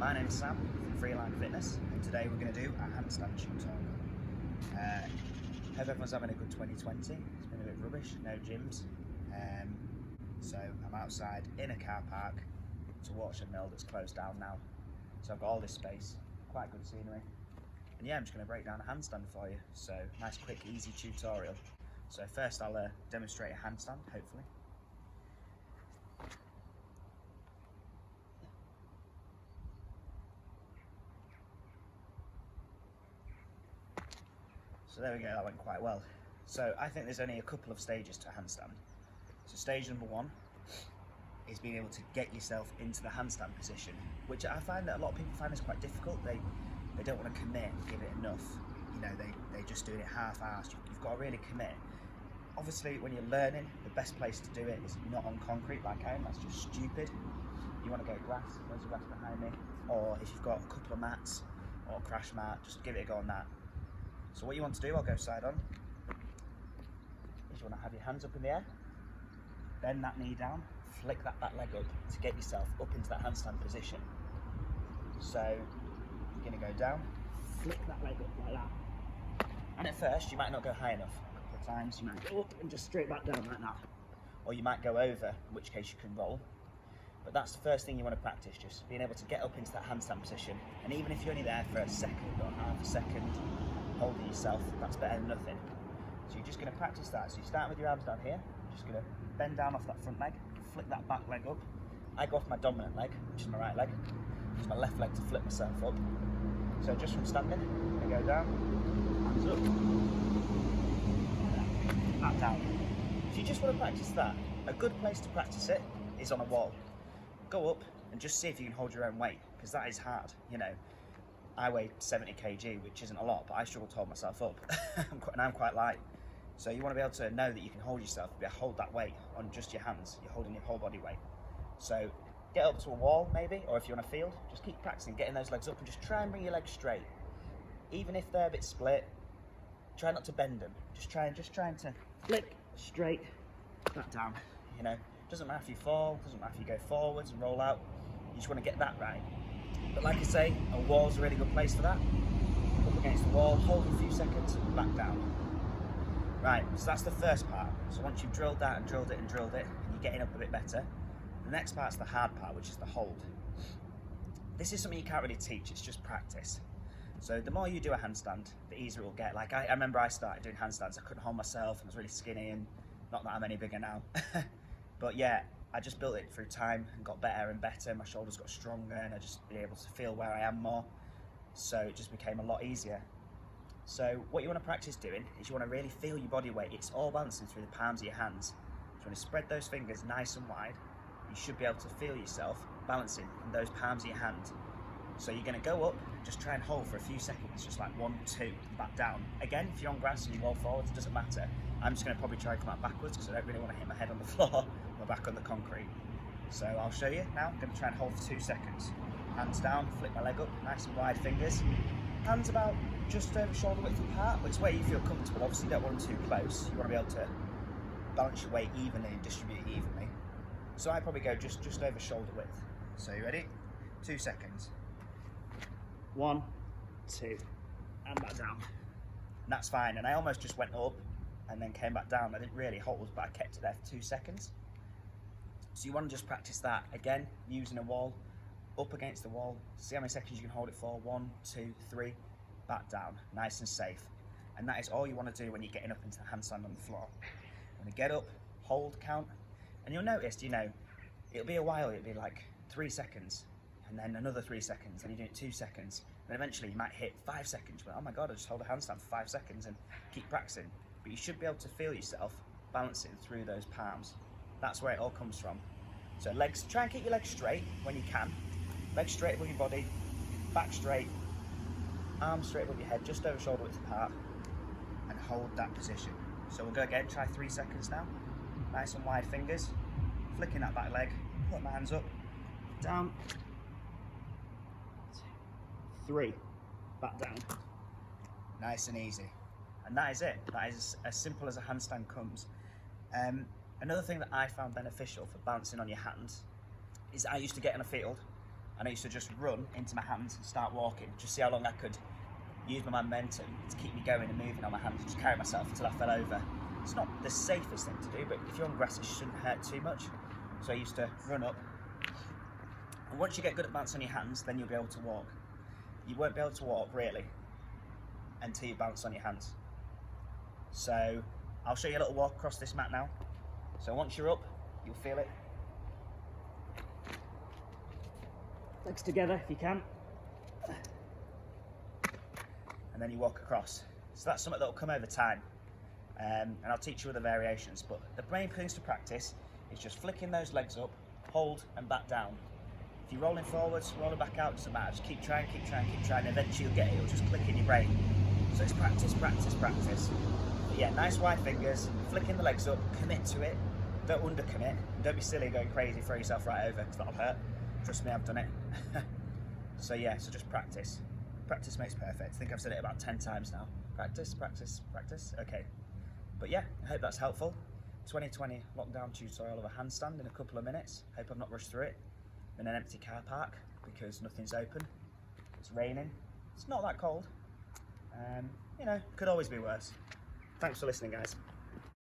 My name is Sam from Freeline Fitness, and today we're going to do a handstand tutorial. Hope everyone's having a good 2020. It's been a bit rubbish, no gyms. So I'm outside in a car park to watch a mill that's closed down now. So I've got all this space, quite good scenery. And yeah, I'm just going to break down a handstand for you. So nice, quick, easy tutorial. So first I'll demonstrate a handstand, hopefully. So there we go, that went quite well. So I think there's only a couple of stages to a handstand. So stage number one is being able to get yourself into the handstand position, which I find that a lot of people find is quite difficult. They don't want to commit and give it enough. You know, they're just doing it half-assed. You've got to really commit. Obviously, when you're learning, the best place to do it is not on concrete like I am. That's just stupid. You want to go grass, there's grass behind me, or if you've got a couple of mats or a crash mat, just give it a go on that. So what you want to do, I'll go side on, is you want to have your hands up in the air, bend that knee down, flick that back leg up to get yourself up into that handstand position. So you're going to go down, flick that leg up like that. And at first you might not go high enough. A couple of times you might go up and just straight back down like that. Or you might go over, in which case you can roll. But that's the first thing you want to practice, just being able to get up into that handstand position. And even if you're only there for a second or half a second, holding yourself, that's better than nothing. So you're just going to practice that. So you start with your arms down here, just going to bend down off that front leg, flick that back leg up. I go off my dominant leg, which is my right leg, use my left leg to flip myself up. So just from standing, I'm going to go down, hands up, back down. So you just want to practice that. A good place to practice it is on a wall. Go up and just see if you can hold your own weight, because that is hard, you know. I weigh 70 kg, which isn't a lot, but I struggle to hold myself up, and I'm quite light. So you want to be able to know that you can hold yourself, be able to hold that weight on just your hands. You're holding your whole body weight. So get up to a wall maybe, or if you're on a field, just keep practicing getting those legs up and just try and bring your legs straight. Even if they're a bit split, try not to bend them. Just trying to flick straight, back down. You know, doesn't matter if you fall, doesn't matter if you go forwards and roll out. You just want to get that right. But like I say, a wall's a really good place for that. Up against the wall, hold a few seconds, back down. Right, so that's the first part. So once you've drilled that and drilled it and drilled it, and you're getting up a bit better, the next part's the hard part, which is the hold. This is something you can't really teach, it's just practice. So the more you do a handstand, the easier it will get. Like I remember I started doing handstands, I couldn't hold myself, and I was really skinny, and not that I'm any bigger now. But yeah, I just built it through time and got better and better. My shoulders got stronger and I just been able to feel where I am more. So it just became a lot easier. So what you want to practice doing is you want to really feel your body weight. It's all balancing through the palms of your hands. So you want to spread those fingers nice and wide. You should be able to feel yourself balancing in those palms of your hands. So you're going to go up, just try and hold for a few seconds, just like 1, 2, back down. Again, if you're on grass and you roll forwards, it doesn't matter. I'm just going to probably try and come out backwards because I don't really want to hit my head on the floor or back on the concrete. So I'll show you now. I'm going to try and hold for 2 seconds. Hands down, flip my leg up, nice and wide fingers. Hands about just over shoulder width apart, but it's where you feel comfortable. Obviously you don't want them too close. You want to be able to balance your weight evenly and distribute it evenly. So I probably go just over shoulder width. So you ready? 2 seconds. 1, 2, and back down. And that's fine. And I almost just went up and then came back down. I didn't really hold, but I kept it there for 2 seconds. So you want to just practice that. Again, using a wall, up against the wall. See how many seconds you can hold it for. 1, 2, 3, back down. Nice and safe. And that is all you want to do when you're getting up into the handstand on the floor. You want to get up, hold, count, and you'll notice, you know, it'll be a while, it'll be like 3 seconds, and then another 3 seconds, and you do it 2 seconds, and eventually you might hit 5 seconds. But oh my god, I just hold a handstand for 5 seconds and keep practicing. But you should be able to feel yourself balancing through those palms. That's where it all comes from. So legs, try and keep your legs straight when you can. Legs straight above your body, back straight, arms straight above your head, just over shoulder width apart, and hold that position. So we'll go again, try 3 seconds now. Nice and wide fingers, flicking that back leg, put my hands up, down, 2, 3, back down. Nice and easy. And that is it. That is as simple as a handstand comes. Another thing that I found beneficial for balancing on your hands is I used to get in a field and I used to just run into my hands and start walking, just see how long I could use my momentum to keep me going and moving on my hands, and just carry myself until I fell over. It's not the safest thing to do, but if you're on grass, it shouldn't hurt too much. So I used to run up, and once you get good at bouncing on your hands, then you'll be able to walk. You won't be able to walk really until you bounce on your hands. So I'll show you a little walk across this mat now. So once you're up, you'll feel it. Legs together if you can. And then you walk across. So that's something that will come over time. And I'll teach you other variations, but the main things to practice is just flicking those legs up, hold and back down. If you're rolling forwards, rolling back out, doesn't matter. Just keep trying, keep trying, keep trying. Eventually you'll get it. It'll just click in your brain. So it's practice, practice, practice. But yeah, nice wide fingers, flicking the legs up, commit to it. Don't undercommit. Don't be silly going crazy, throw yourself right over, because that'll hurt. Trust me, I've done it. So yeah, so just practice. Practice makes perfect. I think I've said it about 10 times now. Practice, practice, practice. Okay. But yeah, I hope that's helpful. 2020 lockdown tutorial of a handstand in a couple of minutes. Hope I've not rushed through it in an empty car park because nothing's open. It's raining. It's not that cold. You know, could always be worse. Thanks for listening, guys.